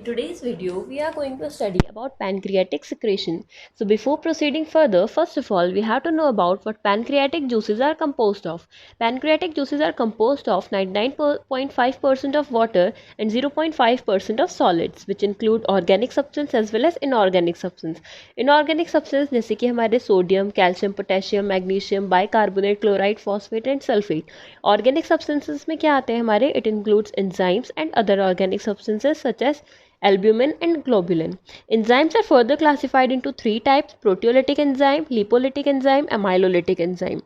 today's video, we are going to study about pancreatic secretion. So before proceeding further, first of all, we have to know about what pancreatic juices are composed of. Pancreatic juices are composed of 99.5% of water and 0.5% of solids, which include organic substance as well as inorganic substance. Inorganic substance जैसे कि हमारे sodium, calcium, potassium, magnesium, bicarbonate, chloride, phosphate and sulphate. Organic substances में क्या आते हैं हमारे? It includes enzymes and other organic substances such as albumin and globulin. Enzymes are further classified into three types: proteolytic enzyme, lipolytic enzyme, amylolytic enzyme.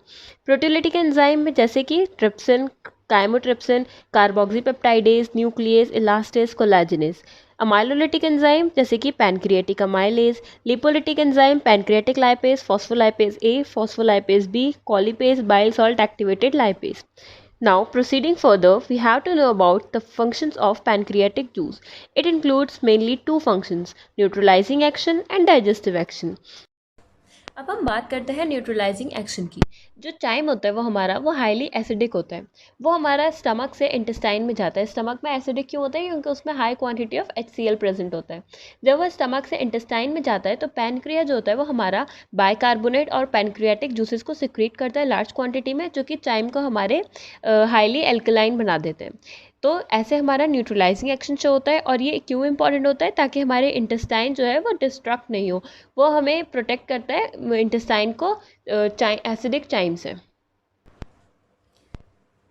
Proteolytic enzyme में जैसे कि trypsin, chymotrypsin, carboxypeptidase, nuclease, elastase, collagenase. Amylolytic enzyme जैसे कि pancreatic amylase, lipolytic enzyme pancreatic lipase, phospholipase A, phospholipase B, colipase, bile salt activated lipase. Now proceeding further, we have to know about the functions of pancreatic juice. It includes mainly two functions: neutralizing action and digestive action. अब हम बात करते हैं neutralising action की. जो chyme होता है वो हाईली एसिडिक होता है. वो हमारा स्टमक से इंटेस्टाइन में जाता है. स्टमक में एसिडिक क्यों होता है? क्योंकि उसमें high quantity of HCl present होता है. जब वो स्टमक से इंटेस्टाइन में जाता है तो पैनक्रिया जो होता है वो हमारा बाइकार्बोनेट और पैनक्रियाटिक जूसेस को सिक्रीट करता है लार्ज क्वांटिटी में, जो कि चाइम को हमारे हाईली एल्कलाइन बना देते हैं. तो ऐसे हमारा न्यूट्रलाइजिंग एक्शन शो होता है. और ये क्यों इंपॉर्टेंट होता है? ताकि हमारे इंटेस्टाइन जो है वो डिस्ट्रक्ट नहीं हो. वो हमें प्रोटेक्ट करता है इंटेस्टाइन को एसिडिक चाइम से.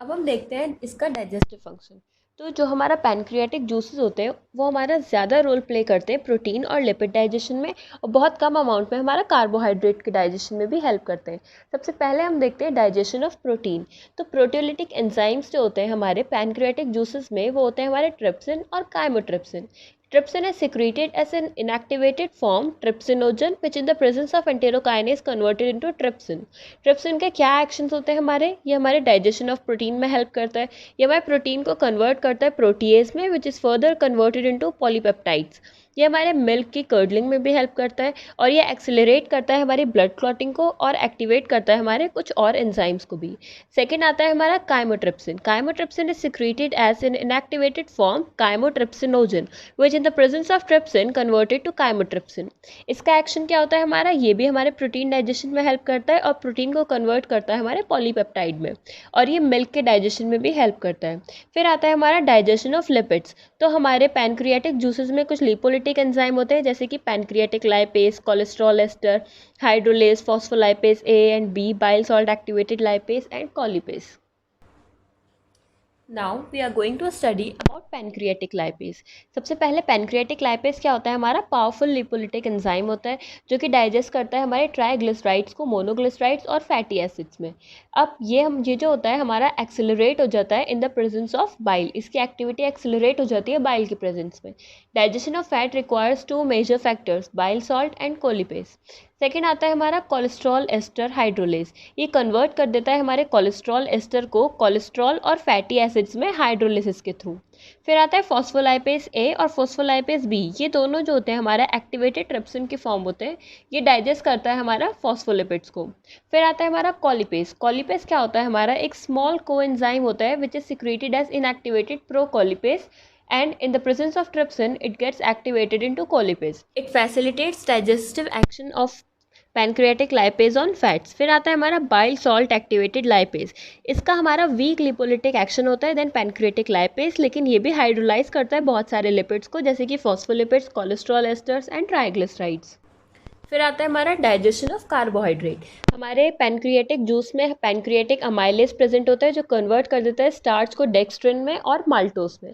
अब हम देखते हैं इसका डाइजेस्टिव फंक्शन. तो जो हमारा पैनक्रियाटिक जूसेस होते हैं वो हमारा ज़्यादा रोल प्ले करते हैं प्रोटीन और लिपिड डाइजेशन में, और बहुत कम अमाउंट में हमारा कार्बोहाइड्रेट के डाइजेशन में भी हेल्प करते हैं. सबसे पहले हम देखते हैं डाइजेशन ऑफ प्रोटीन. तो प्रोटियोलिटिक एंजाइम्स जो होते हैं हमारे पैनक्रियाटिक जूसेस में वो होते हैं हमारे ट्रिप्सिन और chymotrypsin. Trypsin is secreted as an inactivated form, trypsinogen, which in the presence of enterokinase converted into trypsin. Trypsin के क्या एक्शंस होते हैं हमारे? ये हमारे डाइजेशन ऑफ प्रोटीन में हेल्प करता है. ये हमारे प्रोटीन को कन्वर्ट करता है प्रोटीएज में, which is further converted into polypeptides. ये हमारे मिल्क की कर्डलिंग में भी हेल्प करता है, और ये एक्सेलरेट करता है हमारी ब्लड क्लॉटिंग को और एक्टिवेट करता है हमारे कुछ और एंजाइम्स को भी. सेकेंड आता है हमारा chymotrypsin. Chymotrypsin is secreted as an inactivated form, chymotrypsinogen, which in the presence of trypsin converted to chymotrypsin. इसका एक्शन क्या होता है हमारा? ये भी हमारे प्रोटीन डाइजेशन में हेल्प करता है और प्रोटीन को कन्वर्ट करता है हमारे पॉलीपेप्टाइड में, और ये मिल्क के डाइजेशन में भी हेल्प करता है. फिर आता है हमारा डाइजेशन ऑफ लिपिड्स. तो हमारे पैनक्रियाटिक जूसेस में कुछ लिपोलिटिक एंजाइम होते हैं जैसे कि pancreatic lipase, cholesterol ester, hydrolase, phospholipase A and B, bile salt activated lipase and colipase. Now we are going to study about pancreatic lipase. सबसे पहले पैनक्रियाटिक लाइपेज क्या होता है? हमारा पावरफुल लिपोलिटिक एंजाइम होता है जो कि डाइजेस्ट करता है हमारे ट्राइग्लिसराइड्स को मोनोग्लिसराइड्स और फैटी एसिड्स में. अब ये जो होता है हमारा एक्सेलरेट हो जाता है in the presence of bile. इसकी एक्टिविटी एक्सेलरेट हो जाती है बाइल के प्रेजेंस में. Digestion of fat requires two major factors, bile salt and colipase. Second आता है हमारा कोलेस्ट्रॉल एस्टर हाइड्रोलेज. ये कन्वर्ट कर देता है हमारे कोलेस्ट्रॉल एस्टर को कोलेस्ट्रॉल और फैटी एसिड्स में हाइड्रोलिसिस के थ्रू. फिर आता है फॉस्फोलाइपेज A और फॉस्फोलाइपेज B. ये दोनों जो होते हैं हमारा एक्टिवेटेड ट्रिप्सिन के फॉर्म होते हैं. ये डाइजेस्ट करता है हमारा फॉस्फोलिपिड्स को. फिर आता है हमारा कॉलीपेज. कॉलीपेज क्या होता है हमारा? एक स्मॉल कोएंजाइम होता है which is secreted as inactivated procolipase, and in the presence of trypsin it gets activated into colipase. It facilitates digestive action of pancreatic lipase on fats. फिर आता है हमारा bile salt activated lipase. इसका हमारा weak lipolytic action होता है then pancreatic lipase, लेकिन ये भी हाइड्रोलाइज करता है बहुत सारे लिपिड्स को जैसे कि phospholipids, cholesterol asters and triglycerides. फिर आता है हमारा डाइजेशन ऑफ कार्बोहाइड्रेट. हमारे पैनक्रियाटिक जूस में पैनक्रियाटिक अमाइलेज प्रेजेंट होता है जो कन्वर्ट कर देता है स्टार्च को डेक्स्ट्रिन में और माल्टोस में.